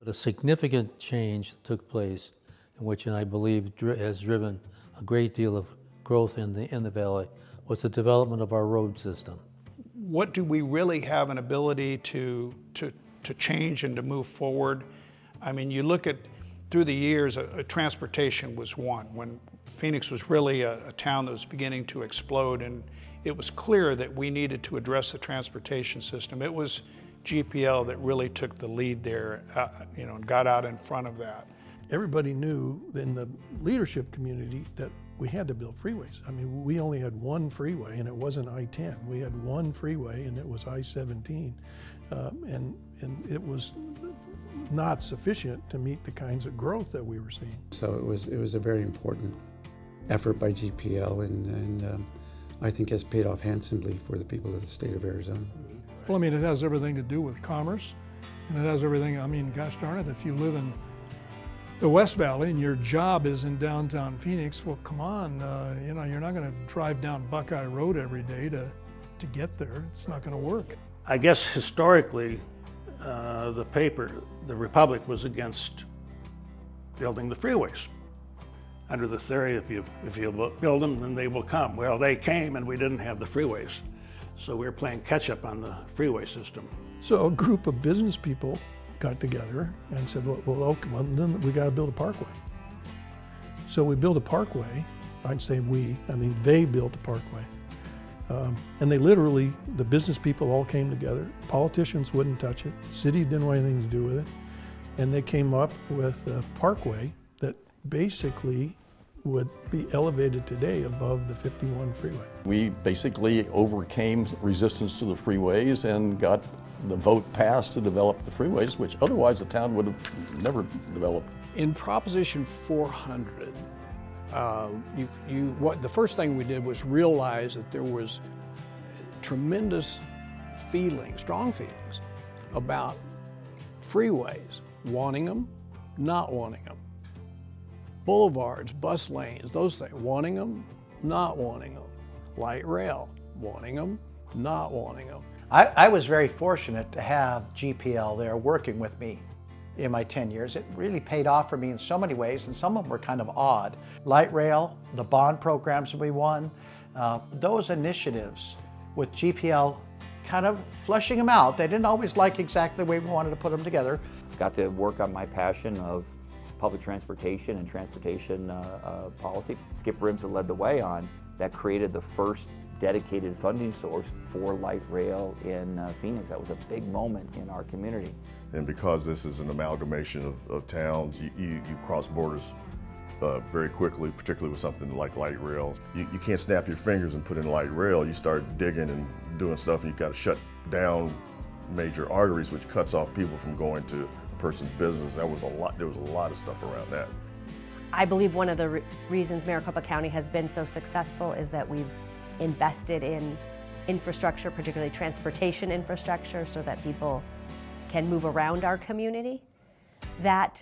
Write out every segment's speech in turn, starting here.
A significant change took place in which I believe has driven a great deal of growth in the valley was the development of our road system. What do we really have an ability to change and to move forward? I mean, you look at through the years, transportation was one. When Phoenix was really a town that was beginning to explode, and it was clear that we needed to address the transportation system. It was GPL that really took the lead there, and got out in front of that. Everybody knew in the leadership community that we had to build freeways. I mean, we only had one freeway, and it wasn't I-10. We had one freeway, and it was I-17, and it was not sufficient to meet the kinds of growth that we were seeing. So it was a very important effort by GPL, and I think has paid off handsomely for the people of the state of Arizona. Well, I mean, it has everything to do with commerce, and it has everything, I mean, gosh darn it, if you live in the West Valley and your job is in downtown Phoenix, well, come on, you're not going to drive down Buckeye Road every day to get there. It's not going to work. I guess historically, the paper, the Republic, was against building the freeways. Under the theory, if you build them, then they will come. Well, they came and we didn't have the freeways. So we were playing catch up on the freeway system. So a group of business people got together and said, well, then we got to build a parkway. So we built a parkway. I'd say they built a parkway. And they literally, the business people all came together. Politicians wouldn't touch it. The city didn't want anything to do with it. And they came up with a parkway that basically would be elevated today above the 51 freeway. We basically overcame resistance to the freeways and got the vote passed to develop the freeways, which otherwise the town would have never developed. In Proposition 400, the first thing we did was realize that there was tremendous feelings, strong feelings, about freeways, wanting them, not wanting them. Boulevards, bus lanes, those things, wanting them, not wanting them. Light rail, wanting them, not wanting them. I was very fortunate to have GPL there working with me in my 10 years. It really paid off for me in so many ways, and some of them were kind of odd. Light rail, the bond programs we won, those initiatives with GPL kind of fleshing them out. They didn't always like exactly the way we wanted to put them together. Got to work on my passion of public transportation and transportation policy. Skip Rims that led the way on that created the first dedicated funding source for light rail in Phoenix. That was a big moment in our community. And because this is an amalgamation of towns, you cross borders very quickly, particularly with something like light rail. You can't snap your fingers and put in light rail. You start digging and doing stuff, and you've got to shut down major arteries, which cuts off people from going to a person's business. There was a lot of stuff around that. I believe one of the reasons Maricopa County has been so successful is that we've invested in infrastructure, particularly transportation infrastructure, so that people can move around our community. That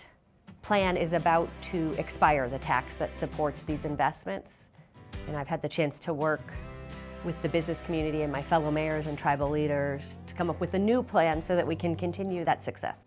plan is about to expire, the tax that supports these investments. And I've had the chance to work with the business community and my fellow mayors and tribal leaders to come up with a new plan so that we can continue that success.